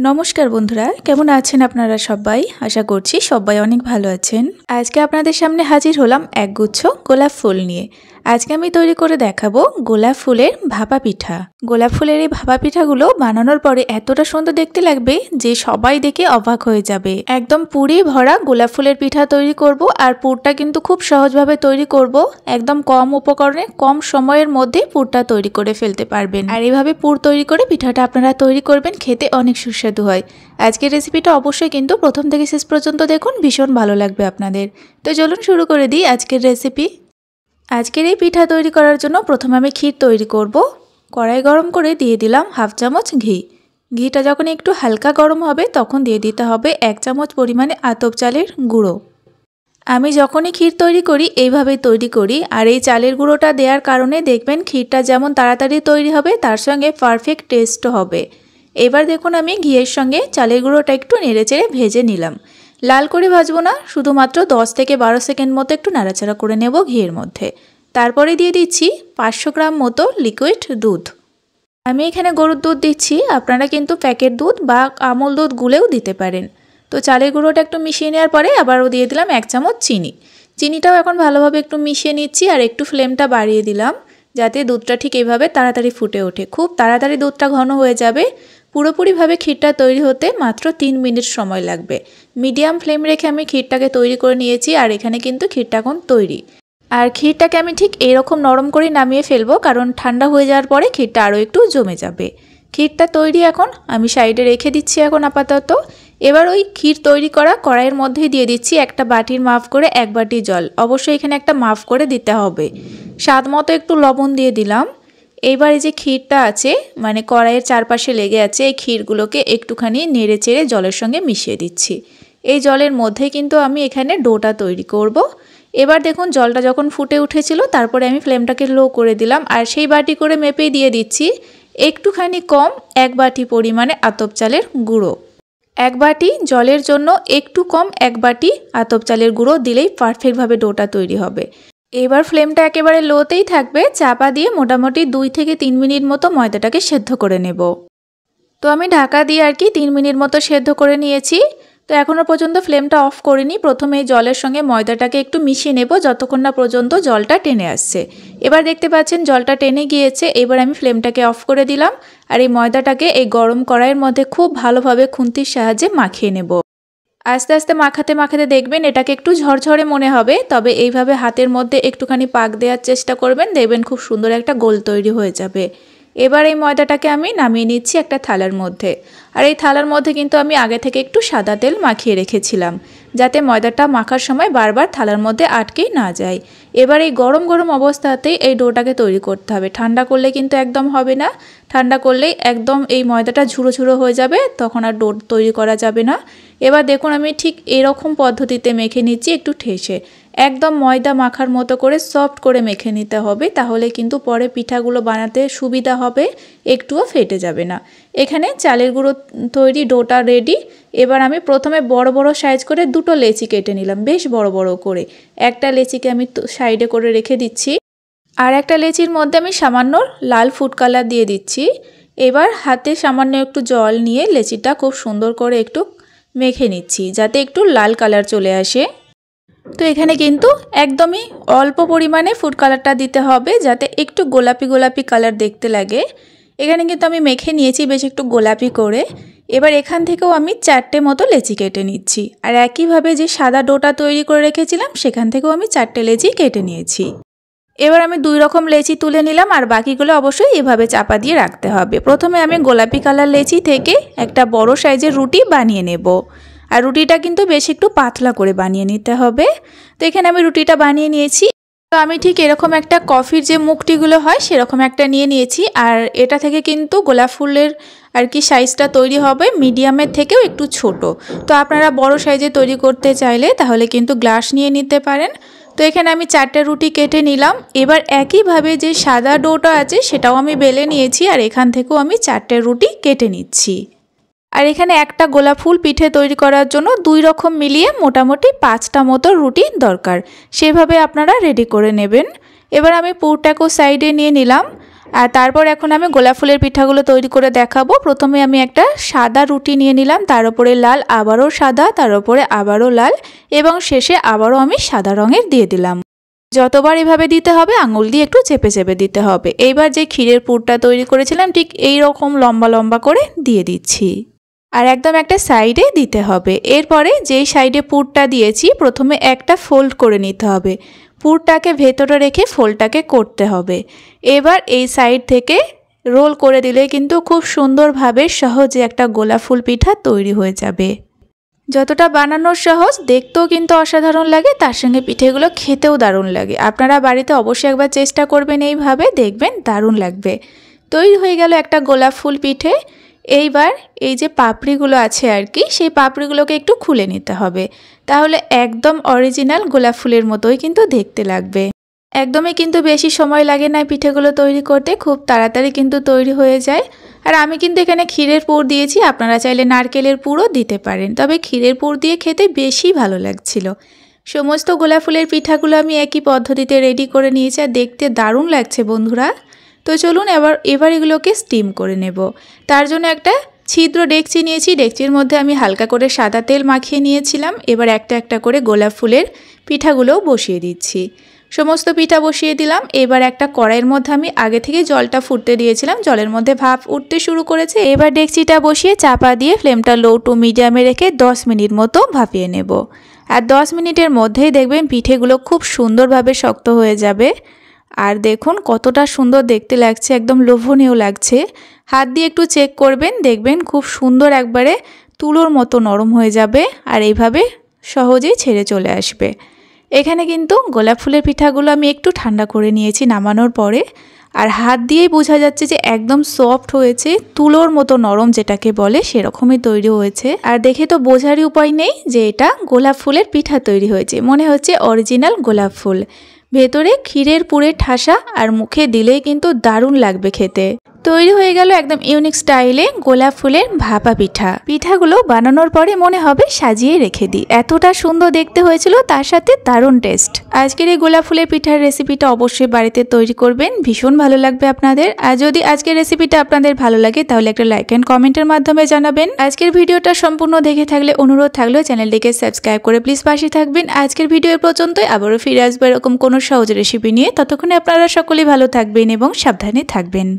নমস্কার বন্ধুরা, কেমন আছেন আপনারা সবাই? আশা করছি সবাই অনেক ভালো আছেন। আজকে আপনাদের সামনে হাজির হলাম একগুচ্ছ গোলাপ ফুল নিয়ে। আজকে আমি তৈরি করে দেখাবো গোলাপ ফুলের ভাপা পিঠা। গোলাপ ফুলের এই ভাপা পিঠাগুলো বানানোর পরে এতটা সুন্দর দেখতে লাগবে যে সবাই দেখে অবাক হয়ে যাবে। একদম পুরে ভরা গোলাপ ফুলের পিঠা তৈরি করব, আর পুরটা কিন্তু খুব সহজভাবে তৈরি করব। একদম কম উপকরণে কম সময়ের মধ্যে পুরটা তৈরি করে ফেলতে পারবেন। আর এইভাবে পুর তৈরি করে পিঠাটা আপনারা তৈরি করবেন, খেতে অনেক সুস্বাদু হয়। আজকের রেসিপিটা অবশ্যই কিন্তু প্রথম থেকে শেষ পর্যন্ত দেখুন, ভীষণ ভালো লাগবে আপনাদের। তো চলুন শুরু করে দিই আজকের রেসিপি। আজকের এই পিঠা তৈরি করার জন্য প্রথমে আমি ক্ষীর তৈরি করব। কড়াই গরম করে দিয়ে দিলাম 1/2 চামচ ঘি। ঘিটা যখন একটু হালকা গরম হবে তখন দিয়ে দিতে হবে 1 চামচ পরিমাণে আতপ চালের গুঁড়ো। আমি যখনই ক্ষীর তৈরি করি এইভাবেই তৈরি করি, আর এই চালের গুঁড়োটা দেওয়ার কারণে দেখবেন ক্ষীরটা যেমন তাড়াতাড়ি তৈরি হবে তার সঙ্গে পারফেক্ট টেস্টও হবে। এবার দেখুন আমি ঘিয়ের সঙ্গে চালের গুঁড়োটা একটু নেড়েচেড়ে ভেজে নিলাম। লাল করে ভাজবো না, শুধুমাত্র 10 থেকে 12 সেকেন্ড মতো একটু নাড়াচাড়া করে নেব ঘিয়ের মধ্যে। তারপরে দিয়ে দিচ্ছি 500 গ্রাম মতো লিকুইড দুধ। আমি এখানে গরুর দুধ দিচ্ছি, আপনারা কিন্তু প্যাকেট দুধ বা আমুল দুধ গুলেও দিতে পারেন। তো চালের গুঁড়োটা একটু মিশিয়ে নেওয়ার পরে আবারও দিয়ে দিলাম 1 চামচ চিনি। চিনিটাও এখন ভালোভাবে একটু মিশিয়ে নিচ্ছি, আর একটু ফ্লেমটা বাড়িয়ে দিলাম যাতে দুধটা ঠিক এইভাবে তাড়াতাড়ি ফুটে ওঠে। খুব তাড়াতাড়ি দুধটা ঘন হয়ে যাবে। পুরোপুরিভাবে ক্ষীরটা তৈরি হতে মাত্র 3 মিনিট সময় লাগবে। মিডিয়াম ফ্লেম রেখে আমি ক্ষীরটাকে তৈরি করে নিয়েছি, আর এখানে কিন্তু ক্ষীরটা এখন তৈরি। আর ক্ষীরটাকে আমি ঠিক এরকম নরম করে নামিয়ে ফেলবো, কারণ ঠান্ডা হয়ে যাওয়ার পরে ক্ষীরটা আরও একটু জমে যাবে। ক্ষীরটা তৈরি এখন আমি সাইডে রেখে দিচ্ছি এখন আপাতত। এবার ওই ক্ষীর তৈরি করা কড়াইয়ের মধ্যেই দিয়ে দিচ্ছি একটা বাটির মাপ করে 1 বাটি জল। অবশ্যই এখানে একটা মাপ করে দিতে হবে। স্বাদ মতো একটু লবণ দিয়ে দিলাম। এইবার এই যে ক্ষীরটা আছে, মানে কড়াইয়ের চারপাশে লেগে আছে, এই ক্ষীরগুলোকে একটুখানি নেড়ে চেড়ে জলের সঙ্গে মিশিয়ে দিচ্ছি। এই জলের মধ্যে কিন্তু আমি এখানে ডোটা তৈরি করব। এবার দেখুন জলটা যখন ফুটে উঠেছিল তারপরে আমি ফ্লেমটাকে লো করে দিলাম, আর সেই বাটি করে মেপেই দিয়ে দিচ্ছি একটুখানি কম 1 বাটি পরিমাণে আতপ চালের গুঁড়ো। 1 বাটি জলের জন্য একটু কম 1 বাটি আতপ চালের গুঁড়ো দিলেই পারফেক্টভাবে ডোটা তৈরি হবে। এবার ফ্লেমটা একেবারে লোতেই থাকবে, চাপা দিয়ে মোটামুটি 2 থেকে 3 মিনিট মতো ময়দাটাকে সেদ্ধ করে নেব। তো আমি ঢাকা দিয়ে আর কি 3 মিনিট মতো সেদ্ধ করে নিয়েছি। তো এখনও পর্যন্ত ফ্লেমটা অফ করিনি। প্রথমে এই জলের সঙ্গে ময়দাটাকে একটু মিশিয়ে নেব যতক্ষণ না পর্যন্ত জলটা টেনে আসছে। এবার দেখতে পাচ্ছেন জলটা টেনে গিয়েছে। এবার আমি ফ্লেমটাকে অফ করে দিলাম, আর এই ময়দাটাকে এই গরম কড়াইয়ের মধ্যে খুব ভালোভাবে খুন্তির সাহায্যে মাখিয়ে নেব। আস্তে আস্তে মাখাতে মাখাতে দেখবেন এটাকে একটু ঝরঝরে মনে হবে, তবে এইভাবে হাতের মধ্যে একটুখানি পাক দেওয়ার চেষ্টা করবেন, দেখবেন খুব সুন্দর একটা গোল তৈরি হয়ে যাবে। এবার এই ময়দাটাকে আমি নামিয়ে নিচ্ছি একটা থালার মধ্যে। আর এই থালার মধ্যে কিন্তু আমি আগে থেকে একটু সাদা তেল মাখিয়ে রেখেছিলাম, যাতে ময়দাটা মাখার সময় বারবার থালার মধ্যে আটকেই না যায়। এবার এই গরম গরম অবস্থাতেই এই ডোটাকে তৈরি করতে হবে। ঠান্ডা করলে কিন্তু একদম হবে না। ঠান্ডা করলেই একদম এই ময়দাটা ঝুড়ো ঝুড়ো হয়ে যাবে, তখন আর ডো তৈরি করা যাবে না। এবার দেখুন আমি ঠিক এরকম পদ্ধতিতে মেখে নিচ্ছি, একটু ঠেসে একদম ময়দা মাখার মতো করে সফট করে মেখে নিতে হবে, তাহলে কিন্তু পরে পিঠাগুলো বানাতে সুবিধা হবে, একটুও ফেটে যাবে না। এখানে চালের গুঁড়ো তৈরি, ডোটা রেডি। এবার আমি প্রথমে বড় বড় সাইজ করে 2টো লেচি কেটে নিলাম, বেশ বড় বড় করে। একটা লেচিকে আমি সাইডে করে রেখে দিচ্ছি, আর একটা লেচির মধ্যে আমি সামান্য লাল ফুড কালার দিয়ে দিচ্ছি। এবার হাতে সামান্য একটু জল নিয়ে লেচিটা খুব সুন্দর করে একটু মেখে নিচ্ছি, যাতে একটু লাল কালার চলে আসে। তো এখানে কিন্তু একদমই অল্প পরিমাণে ফুড কালারটা দিতে হবে, যাতে একটু গোলাপি গোলাপি কালার দেখতে লাগে। এখানে কিন্তু আমি মেখে নিয়েছি বেশ একটু গোলাপি করে। এবার এখান থেকেও আমি 4টে মতো লেচি কেটে নিচ্ছি, আর একইভাবে যে সাদা ডোটা তৈরি করে রেখেছিলাম সেখান থেকেও আমি 4টে লেচি কেটে নিয়েছি। এবার আমি 2 রকম লেচি তুলে নিলাম, আর বাকিগুলো অবশ্যই এভাবে চাপা দিয়ে রাখতে হবে। প্রথমে আমি গোলাপি কালার লেচি থেকে একটা বড় সাইজের রুটি বানিয়ে নেব, আর রুটিটা কিন্তু বেশ একটু পাতলা করে বানিয়ে নিতে হবে। তো এখানে আমি রুটিটা বানিয়ে নিয়েছি। তো আমি ঠিক এরকম একটা কফির যে মুখটিগুলো হয় সেরকম একটা নিয়ে নিয়েছি, আর এটা থেকে কিন্তু গোলাপ ফুলের আর কি সাইজটা তৈরি হবে মিডিয়ামের থেকেও একটু ছোট। তো আপনারা বড় সাইজে তৈরি করতে চাইলে তাহলে কিন্তু গ্লাস নিয়ে নিতে পারেন। তো এখানে আমি 4টে রুটি কেটে নিলাম। এবার একইভাবে যে সাদা ডোটা আছে সেটাও আমি বেলে নিয়েছি, আর এখান থেকেও আমি 4টে রুটি কেটে নিচ্ছি। আর এখানে একটা গোলাপ ফুল পিঠে তৈরি করার জন্য 2 রকম মিলিয়ে মোটামুটি 5টা মতো রুটি দরকার, সেভাবে আপনারা রেডি করে নেবেন। এবার আমি পুরটাকেও সাইডে নিয়ে নিলাম, আর তারপর এখন আমি গোলাপ ফুলের পিঠাগুলো তৈরি করে দেখাবো। প্রথমে আমি একটা সাদা রুটি নিয়ে নিলাম, তার উপরে লাল, আবারও সাদা, তার উপরে আবারও লাল এবং শেষে আবারও আমি সাদা রঙের দিয়ে দিলাম। যতবার এভাবে দিতে হবে আঙুল দিয়ে একটু চেপে চেপে দিতে হবে। এইবার যে ক্ষীরের পুরটা তৈরি করেছিলাম ঠিক এই রকম লম্বা লম্বা করে দিয়ে দিচ্ছি আর একদম একটা সাইডে দিতে হবে। এরপরে যেই সাইডে পুরটা দিয়েছি প্রথমে একটা ফোল্ড করে নিতে হবে, পুরটাকে ভেতরে রেখে ফোল্ডটাকে করতে হবে। এবার এই সাইড থেকে রোল করে দিলে কিন্তু খুব সুন্দরভাবে সহজে একটা গোলাপ ফুল পিঠা তৈরি হয়ে যাবে। যতটা বানানো সহজ, দেখতেও কিন্তু অসাধারণ লাগে, তার সঙ্গে পিঠেগুলো খেতেও দারুণ লাগে। আপনারা বাড়িতে অবশ্যই একবার চেষ্টা করবেন, এইভাবে দেখবেন দারুণ লাগবে। তৈরি হয়ে গেল একটা গোলাপ ফুল পিঠে। এইবার এই যে পাপড়িগুলো আছে আর কি, সেই পাপড়িগুলোকে একটু খুলে নিতে হবে, তাহলে একদম অরিজিনাল গোলাপ ফুলের মতোই কিন্তু দেখতে লাগবে। একদমই কিন্তু বেশি সময় লাগে না পিঠেগুলো তৈরি করতে, খুব তাড়াতাড়ি কিন্তু তৈরি হয়ে যায়। আর আমি কিন্তু এখানে ক্ষীরের পুর দিয়েছি, আপনারা চাইলে নারকেলের পুরও দিতে পারেন, তবে ক্ষীরের পুর দিয়ে খেতে বেশি ভালো লাগছিল। সমস্ত গোলাপ ফুলের পিঠাগুলো আমি একই পদ্ধতিতে রেডি করে নিয়েছি আর দেখতে দারুণ লাগছে বন্ধুরা। তো চলুন এবার এগুলোকে স্টিম করে নেব। তার জন্য একটা ছিদ্র ডেকচি নিয়েছি, ডেকচির মধ্যে আমি হালকা করে সাদা তেল মাখিয়ে নিয়েছিলাম। এবার একটা একটা করে গোলাপ ফুলের পিঠাগুলোও বসিয়ে দিচ্ছি। সমস্ত পিঠা বসিয়ে দিলাম। এবার একটা কড়াইয়ের মধ্যে আমি আগে থেকে জলটা ফুটতে দিয়েছিলাম, জলের মধ্যে ভাপ উঠতে শুরু করেছে। এবার ডেকচিটা বসিয়ে চাপা দিয়ে ফ্লেমটা লো টু মিডিয়ামে রেখে 10 মিনিট মতো ভাপিয়ে নেব। আর 10 মিনিটের মধ্যেই দেখবেন পিঠেগুলো খুব সুন্দরভাবে শক্ত হয়ে যাবে। আর দেখুন কতটা সুন্দর দেখতে লাগছে, একদম লোভনীয় লাগছে। হাত দিয়ে একটু চেক করবেন, দেখবেন খুব সুন্দর একবারে তুলোর মতো নরম হয়ে যাবে আর এইভাবে সহজেই ছেড়ে চলে আসবে। এখানে কিন্তু গোলাপ ফুলের পিঠাগুলো আমি একটু ঠান্ডা করে নিয়েছি নামানোর পরে, আর হাত দিয়েই বোঝা যাচ্ছে যে একদম সফট হয়েছে, তুলোর মতো নরম যেটাকে বলে সেরকমই তৈরি হয়েছে। আর দেখে তো বোঝারই উপায় নেই যে এটা গোলাপ ফুলের পিঠা তৈরি হয়েছে, মনে হচ্ছে অরিজিনাল গোলাপ ফুল। ভেতরে ক্ষীরের পুরে ঠাসা আর মুখে দিলেই কিন্তু দারুণ লাগবে খেতে। তৈরি হয়ে গেল একদম ইউনিক স্টাইলে গোলাপ ফুলের ভাপা পিঠা। পিঠাগুলো বানানোর পরে মনে হবে সাজিয়ে রেখে দিই, এতটা সুন্দর দেখতে হয়েছিল, তার সাথে দারুণ টেস্ট। আজকের এই গোলাপ ফুলের পিঠার রেসিপিটা অবশ্যই বাড়িতে তৈরি করবেন, ভীষণ ভালো লাগবে আপনাদের। আর যদি আজকের রেসিপিটা আপনাদের ভালো লাগে তাহলে একটা লাইক অ্যান্ড কমেন্টের মাধ্যমে জানাবেন। আজকের ভিডিওটা সম্পূর্ণ দেখে থাকলে অনুরোধ থাকলো চ্যানেলটিকে সাবস্ক্রাইব করে প্লিজ পাশে থাকবেন। আজকের ভিডিও পর্যন্তই, আবারও ফিরে আসবো এরকম কোনো সহজ রেসিপি নিয়ে। ততক্ষণে আপনারা সকলেই ভালো থাকবেন এবং সাবধানে থাকবেন।